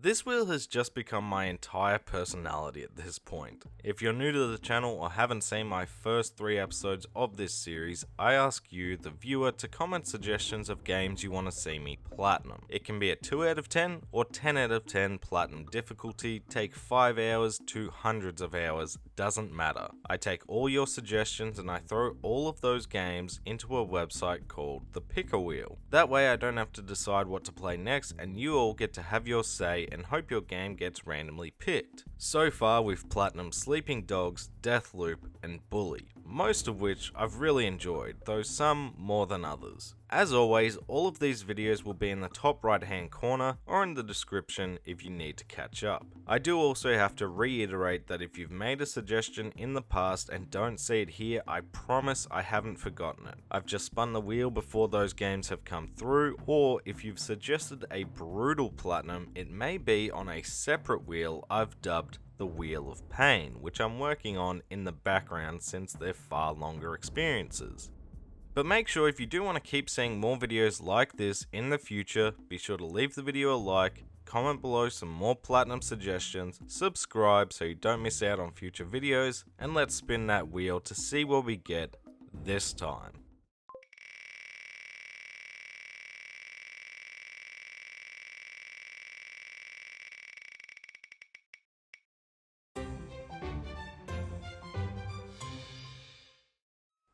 This wheel has just become my entire personality at this point. If you're new to the channel or haven't seen my first 3 episodes of this series, I ask you, the viewer, to comment suggestions of games you want to see me platinum. It can be a 2 out of 10 or 10 out of 10 platinum difficulty, take 5 hours to hundreds of hours, doesn't matter. I take all your suggestions and I throw all of those games into a website called the Picker Wheel. That way I don't have to decide what to play next and you all get to have your say and hope your game gets randomly picked. So far we've platinumed Sleeping Dogs, Deathloop and Bully, most of which I've really enjoyed, though some more than others. As always, all of these videos will be in the top right hand corner or in the description if you need to catch up. I do also have to reiterate that if you've made a suggestion in the past and don't see it here, I promise I haven't forgotten it. I've just spun the wheel before those games have come through, or if you've suggested a brutal platinum, it may be on a separate wheel I've dubbed the Wheel of Pain, which I'm working on in the background since they're far longer experiences. But make sure if you do want to keep seeing more videos like this in the future, be sure to leave the video a like, comment below some more platinum suggestions, subscribe so you don't miss out on future videos, and let's spin that wheel to see what we get this time.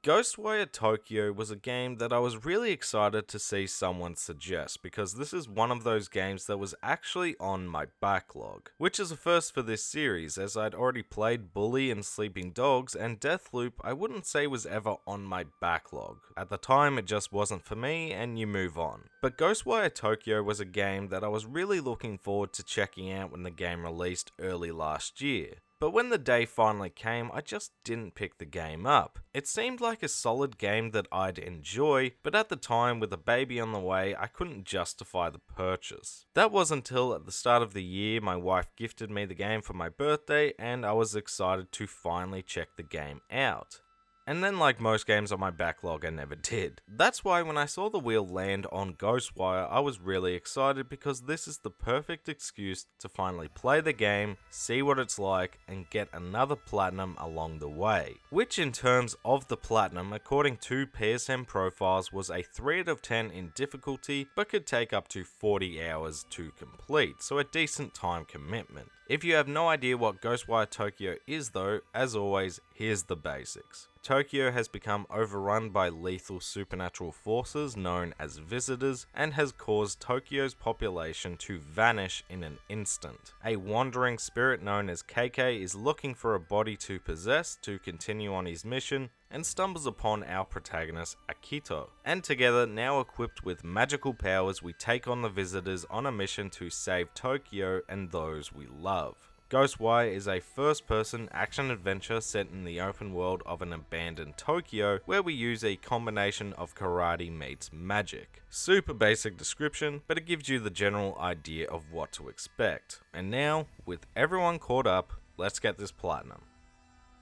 Ghostwire Tokyo was a game that I was really excited to see someone suggest, because this is one of those games that was actually on my backlog, which is a first for this series, as I'd already played Bully and Sleeping Dogs, and Deathloop I wouldn't say was ever on my backlog. At the time it just wasn't for me and you move on. But Ghostwire Tokyo was a game that I was really looking forward to checking out when the game released early last year. But when the day finally came, I just didn't pick the game up. It seemed like a solid game that I'd enjoy, but at the time, with a baby on the way, I couldn't justify the purchase. That was until at the start of the year, my wife gifted me the game for my birthday, and I was excited to finally check the game out. And then, like most games on my backlog, I never did. That's why when I saw the wheel land on Ghostwire, I was really excited, because this is the perfect excuse to finally play the game, see what it's like, and get another platinum along the way. Which in terms of the platinum, according to PSN profiles, was a 3 out of 10 in difficulty, but could take up to 40 hours to complete, so a decent time commitment. If you have no idea what Ghostwire Tokyo is though, as always, here's the basics. Tokyo has become overrun by lethal supernatural forces known as visitors, and has caused Tokyo's population to vanish in an instant. A wandering spirit known as KK is looking for a body to possess to continue on his mission, and stumbles upon our protagonist Akito. And together, now equipped with magical powers, we take on the visitors on a mission to save Tokyo and those we love. Ghostwire is a first-person action-adventure set in the open world of an abandoned Tokyo, where we use a combination of karate meets magic. Super basic description, but it gives you the general idea of what to expect. And now, with everyone caught up, let's get this platinum.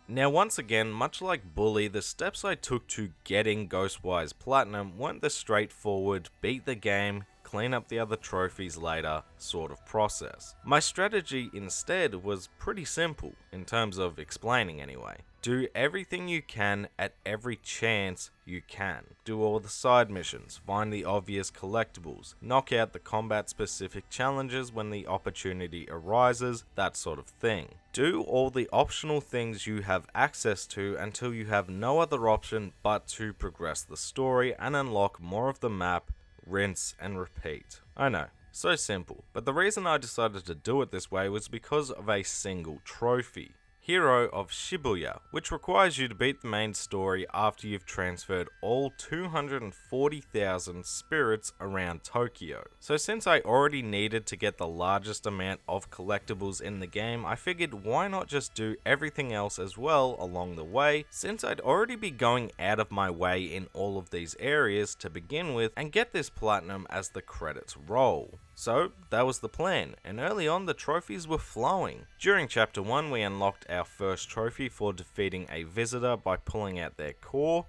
Now once again, much like Bully, the steps I took to getting Ghostwire's platinum weren't the straightforward, beat the game, clean up the other trophies later sort of process. My strategy instead was pretty simple, in terms of explaining anyway. Do everything you can at every chance you can. Do all the side missions, find the obvious collectibles, knock out the combat specific challenges when the opportunity arises, that sort of thing. Do all the optional things you have access to until you have no other option but to progress the story and unlock more of the map, rinse and repeat. I know, so simple, but the reason I decided to do it this way was because of a single trophy. Hero of Shibuya, which requires you to beat the main story after you've transferred all 240,000 spirits around Tokyo. So since I already needed to get the largest amount of collectibles in the game, I figured why not just do everything else as well along the way, since I'd already be going out of my way in all of these areas to begin with, and get this platinum as the credits roll. So that was the plan, and early on the trophies were flowing. During chapter 1 we unlocked our first trophy for defeating a visitor by pulling out their core.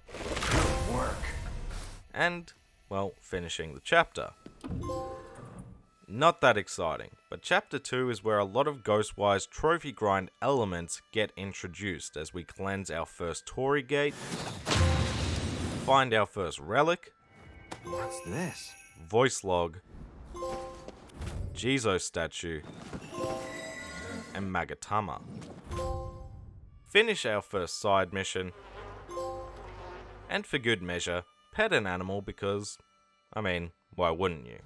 Good work. And, well, finishing the chapter. Not that exciting, but Chapter 2 is where a lot of Ghostwire's trophy grind elements get introduced as we cleanse our first Torii gate, find our first relic, What's this? voice log, Jizo statue, and Magatama. Finish our first side mission, and for good measure, pet an animal because, why wouldn't you?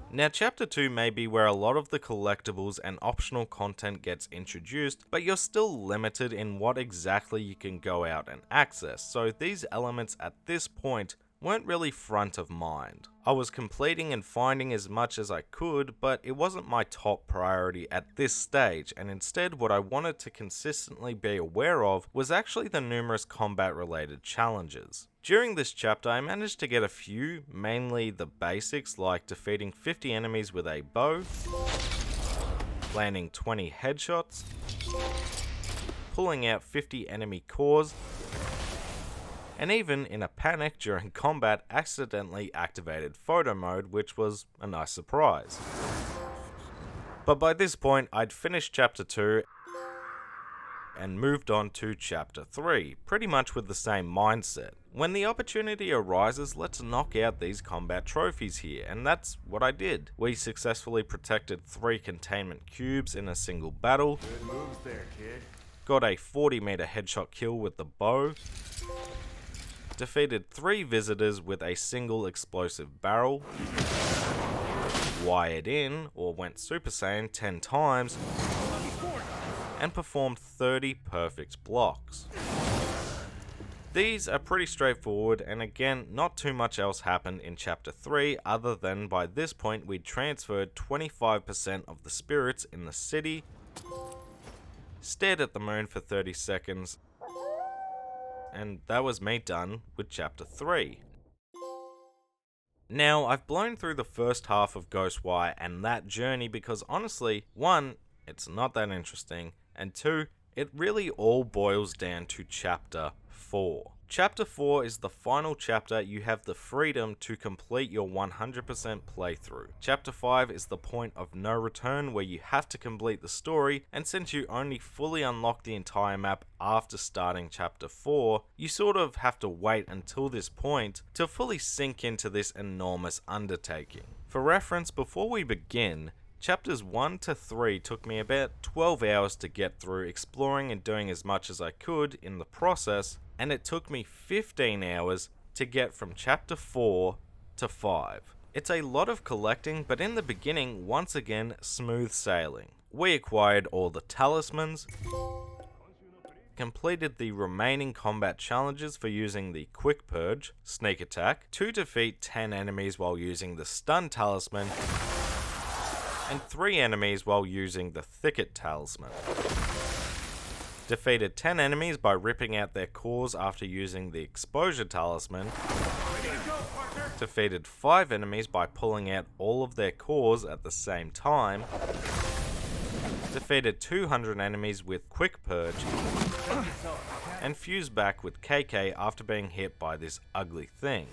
Now Chapter 2 may be where a lot of the collectibles and optional content gets introduced, but you're still limited in what exactly you can go out and access, so these elements at this point weren't really front of mind. I was completing and finding as much as I could, but it wasn't my top priority at this stage, and instead what I wanted to consistently be aware of was actually the numerous combat related challenges. During this chapter I managed to get a few, mainly the basics like defeating 50 enemies with a bow, landing 20 headshots, pulling out 50 enemy cores, and even in a panic during combat accidentally activated photo mode, which was a nice surprise. But by this point I'd finished Chapter 2 and moved on to Chapter 3, pretty much with the same mindset. When the opportunity arises, let's knock out these combat trophies here, and that's what I did. We successfully protected 3 containment cubes in a single battle, Good moves there, kid. got a 40-meter headshot kill with the bow, defeated 3 visitors with a single explosive barrel, wired in, or went Super Saiyan 10 times, and performed 30 perfect blocks. These are pretty straightforward, and again, not too much else happened in Chapter 3 other than by this point we'd transferred 25% of the spirits in the city, stared at the moon for 30 seconds, and that was me done with Chapter 3. Now, I've blown through the first half of Ghostwire and that journey because honestly, 1, it's not that interesting, and 2, it really all boils down to Chapter 4. Chapter 4 is the final chapter you have the freedom to complete your 100% playthrough. Chapter 5 is the point of no return where you have to complete the story, and since you only fully unlock the entire map after starting Chapter 4, you sort of have to wait until this point to fully sink into this enormous undertaking. For reference, before we begin, Chapters 1 to 3 took me about 12 hours to get through, exploring and doing as much as I could in the process, and it took me 15 hours to get from Chapter 4 to 5. It's a lot of collecting, but in the beginning, once again, smooth sailing. We acquired all the talismans, completed the remaining combat challenges for using the Quick Purge, Sneak Attack, to defeat 10 enemies while using the Stun Talisman, and 3 enemies while using the Thicket Talisman. Defeated 10 enemies by ripping out their cores after using the Exposure Talisman. Defeated 5 enemies by pulling out all of their cores at the same time. Defeated 200 enemies with Quick Purge. And fused back with KK after being hit by this ugly thing.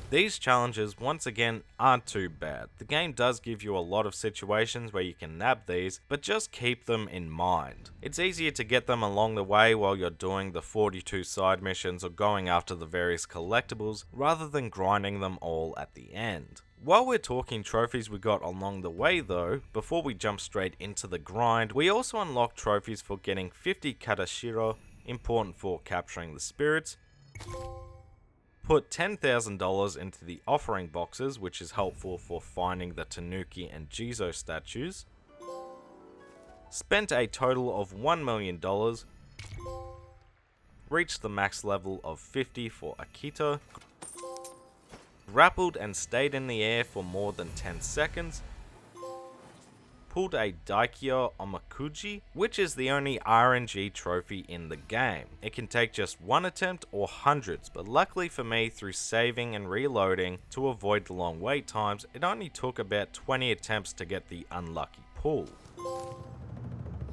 These challenges, once again, aren't too bad. The game does give you a lot of situations where you can nab these, but just keep them in mind. It's easier to get them along the way while you're doing the 42 side missions or going after the various collectibles, rather than grinding them all at the end. While we're talking trophies we got along the way though, before we jump straight into the grind, we also unlocked trophies for getting 50 Katashiro, important for capturing the spirits, put $10,000 into the offering boxes, which is helpful for finding the Tanuki and Jizo statues, spent a total of $1 million, reached the max level of 50 for Akito, grappled and stayed in the air for more than 10 seconds, pulled a Daikyo Omakuji, which is the only RNG trophy in the game. It can take just 1 attempt or hundreds, but luckily for me, through saving and reloading to avoid the long wait times, it only took about 20 attempts to get the unlucky pull.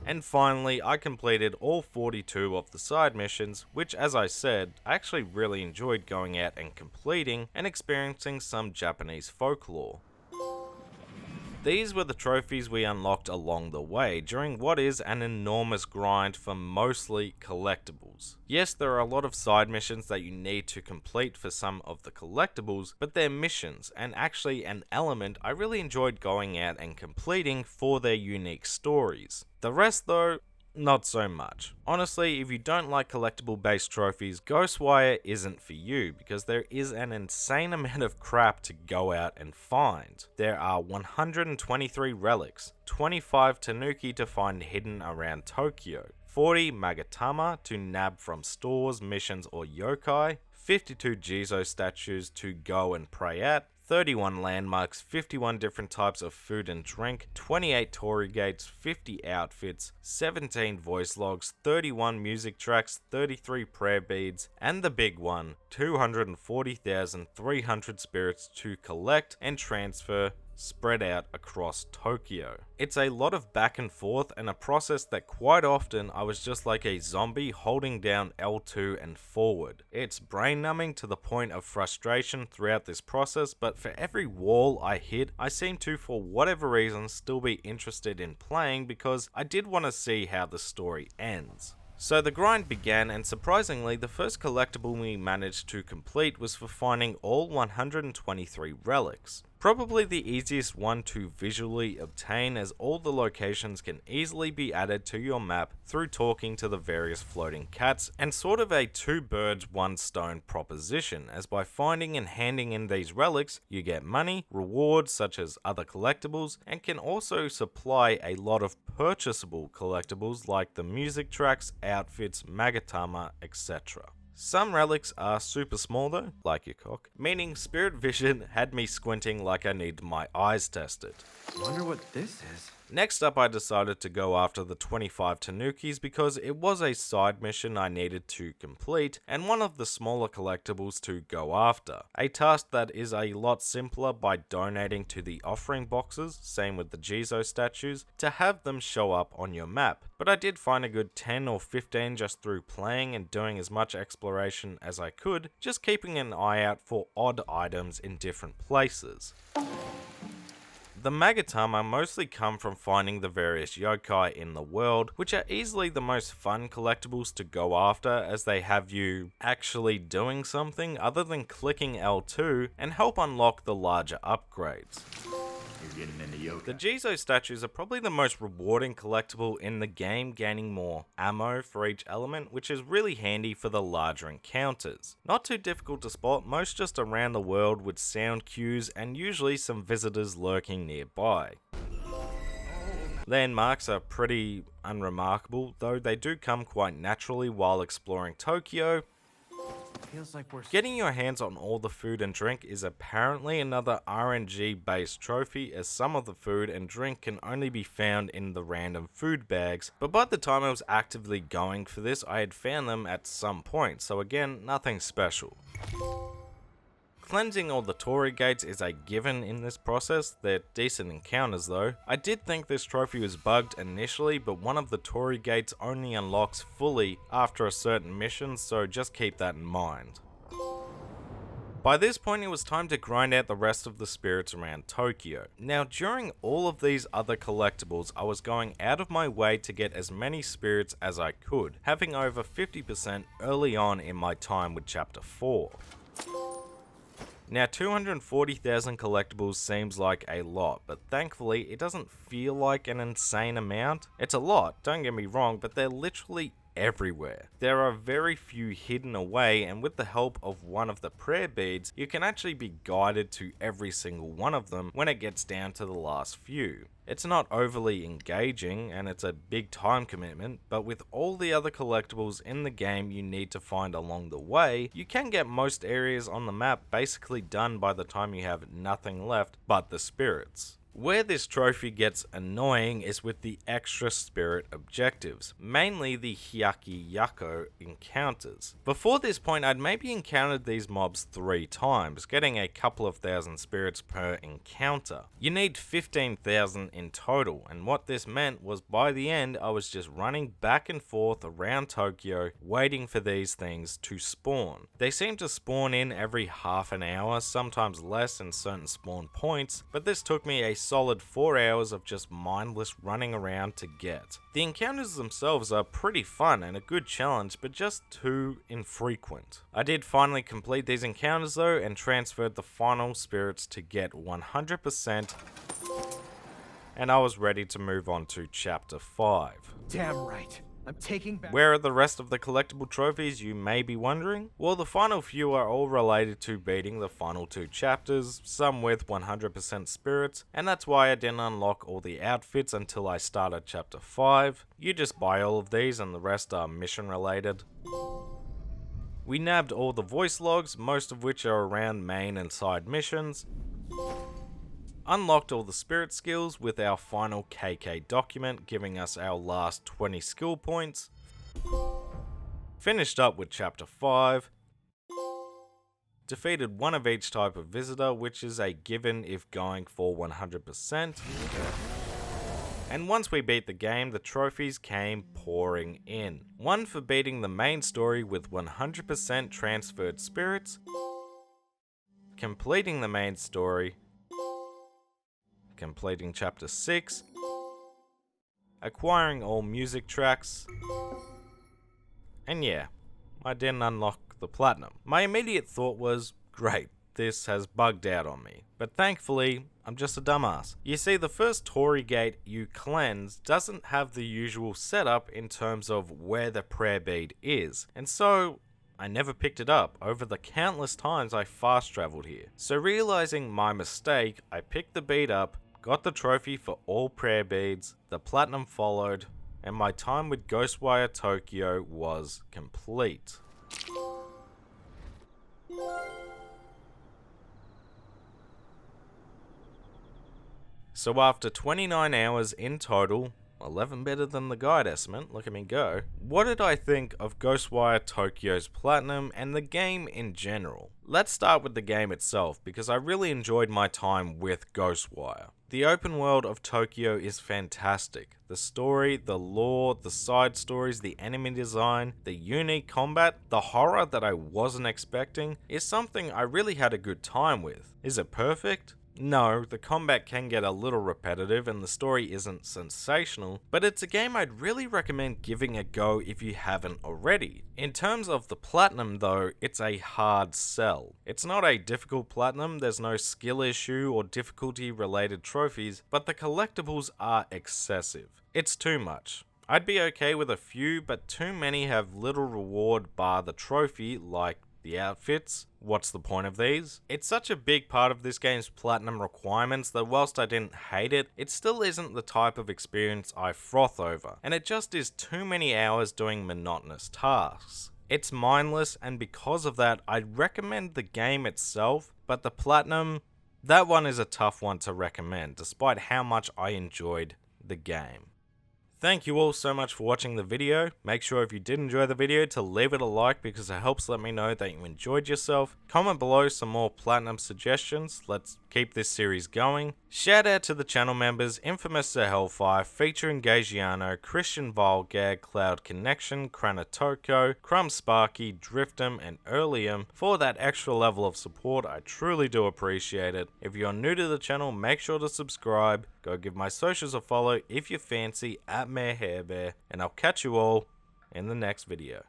And finally, I completed all 42 of the side missions, which, as I said, I actually really enjoyed going out and completing and experiencing some Japanese folklore. These were the trophies we unlocked along the way during what is an enormous grind for mostly collectibles. Yes, there are a lot of side missions that you need to complete for some of the collectibles, but they're missions, and actually an element I really enjoyed going out and completing for their unique stories. The rest though, not so much. Honestly, if you don't like collectible based trophies, Ghostwire isn't for you because there is an insane amount of crap to go out and find. There are 123 relics, 25 tanuki to find hidden around Tokyo, 40 magatama to nab from stores, missions or yokai, 52 Jizo statues to go and pray at, 31 landmarks, 51 different types of food and drink, 28 torii gates, 50 outfits, 17 voice logs, 31 music tracks, 33 prayer beads, and the big one, 240,300 spirits to collect and transfer spread out across Tokyo. It's a lot of back and forth and a process that quite often I was just like a zombie holding down L2 and forward. It's brain numbing to the point of frustration throughout this process, but for every wall I hit, I seem to, for whatever reason, still be interested in playing because I did want to see how the story ends. So the grind began, and surprisingly, the first collectible we managed to complete was for finding all 123 relics. Probably the easiest one to visually obtain, as all the locations can easily be added to your map through talking to the various floating cats, and sort of a two birds one stone proposition, as by finding and handing in these relics you get money, rewards such as other collectibles, and can also supply a lot of purchasable collectibles like the music tracks, outfits, magatama, etc. Some relics are super small though, like your cock, meaning Spirit Vision had me squinting like I need my eyes tested. Wonder what this is. Next up, I decided to go after the 25 tanukis because it was a side mission I needed to complete and one of the smaller collectibles to go after. A task that is a lot simpler by donating to the offering boxes, same with the Jizo statues, to have them show up on your map. But I did find a good 10 or 15 just through playing and doing as much exploration as I could, just keeping an eye out for odd items in different places. The magatama mostly come from finding the various yokai in the world, which are easily the most fun collectibles to go after as they have you actually doing something other than clicking L2 and help unlock the larger upgrades. You're getting into yoga. The Jizo statues are probably the most rewarding collectible in the game, gaining more ammo for each element, which is really handy for the larger encounters. Not too difficult to spot, most just around the world with sound cues and usually some visitors lurking nearby. Landmarks are pretty unremarkable, though they do come quite naturally while exploring Tokyo. Feels like we're Getting your hands on all the food and drink is apparently another RNG based trophy, as some of the food and drink can only be found in the random food bags, but by the time I was actively going for this I had found them at some point, so again, nothing special. Cleansing all the torii gates is a given in this process. They're decent encounters though. I did think this trophy was bugged initially, but one of the torii gates only unlocks fully after a certain mission, so just keep that in mind. By this point it was time to grind out the rest of the spirits around Tokyo. Now during all of these other collectibles I was going out of my way to get as many spirits as I could, having over 50% early on in my time with chapter 4. Now 240,000 collectibles seems like a lot, but thankfully it doesn't feel like an insane amount. It's a lot, don't get me wrong, but they're literally everywhere. There are very few hidden away, and with the help of one of the prayer beads, you can actually be guided to every single one of them when it gets down to the last few. It's not overly engaging and it's a big time commitment, but with all the other collectibles in the game you need to find along the way, you can get most areas on the map basically done by the time you have nothing left but the spirits. Where this trophy gets annoying is with the extra spirit objectives, mainly the Hyaki Yako encounters. Before this point, I'd maybe encountered these mobs 3 times, getting a couple of thousand spirits per encounter. You need 15,000 in total, and what this meant was by the end, I was just running back and forth around Tokyo, waiting for these things to spawn. They seem to spawn in every half an hour, sometimes less in certain spawn points, but this took me a solid 4 hours of just mindless running around to get. The encounters themselves are pretty fun and a good challenge, but just too infrequent. I did finally complete these encounters though and transferred the final spirits to get 100%, and I was ready to move on to chapter 5. Damn right. I'm taking back. Where are the rest of the collectible trophies, you may be wondering? Well, the final few are all related to beating the final 2 chapters, some with 100% spirits, and that's why I didn't unlock all the outfits until I started chapter 5. You just buy all of these and the rest are mission related. We nabbed all the voice logs, most of which are around main and side missions. Unlocked all the spirit skills with our final KK document, giving us our last 20 skill points. Finished up with chapter 5. Defeated one of each type of visitor, which is a given if going for 100%. And once we beat the game, the trophies came pouring in. One for beating the main story with 100% transferred spirits, completing the main story, completing chapter 6, acquiring all music tracks, and yeah, I didn't unlock the platinum. My immediate thought was, great, this has bugged out on me. But thankfully, I'm just a dumbass. You see, the first Torii gate you cleanse doesn't have the usual setup in terms of where the prayer bead is, and so I never picked it up over the countless times I fast traveled here. So realizing my mistake, I picked the bead up, got the trophy for all prayer beads, the platinum followed, and my time with Ghostwire Tokyo was complete. So after 29 hours in total, 11 better than the guide estimate, look at me go, what did I think of Ghostwire Tokyo's platinum and the game in general? Let's start with the game itself, because I really enjoyed my time with Ghostwire. The open world of Tokyo is fantastic. The story, the lore, the side stories, the enemy design, the unique combat, the horror that I wasn't expecting is something I really had a good time with. Is it perfect? No, the combat can get a little repetitive and the story isn't sensational, but it's a game I'd really recommend giving a go if you haven't already. In terms of the platinum though, it's a hard sell. It's not a difficult platinum, there's no skill issue or difficulty related trophies, but the collectibles are excessive. It's too much. I'd be okay with a few, but too many have little reward bar the trophy, like the outfits. What's the point of these? It's such a big part of this game's platinum requirements that whilst I didn't hate it, it still isn't the type of experience I froth over, and it just is too many hours doing monotonous tasks. It's mindless, and because of that, I'd recommend the game itself, but the platinum, that one is a tough one to recommend, despite how much I enjoyed the game. Thank you all so much for watching the video. Make sure if you did enjoy the video to leave it a like because it helps let me know that you enjoyed yourself. Comment below some more platinum suggestions. Let's keep this series going. Shout out to the channel members Infamous Hellfire, featuring Gagiano, Christian Volgag, Cloud Connection, Kranatoko, Crumb Sparky, Driftum, and Earlium for that extra level of support. I truly do appreciate it. If you're new to the channel, make sure to subscribe. Go give my socials a follow if you fancy at MayorHairBear, and I'll catch you all in the next video.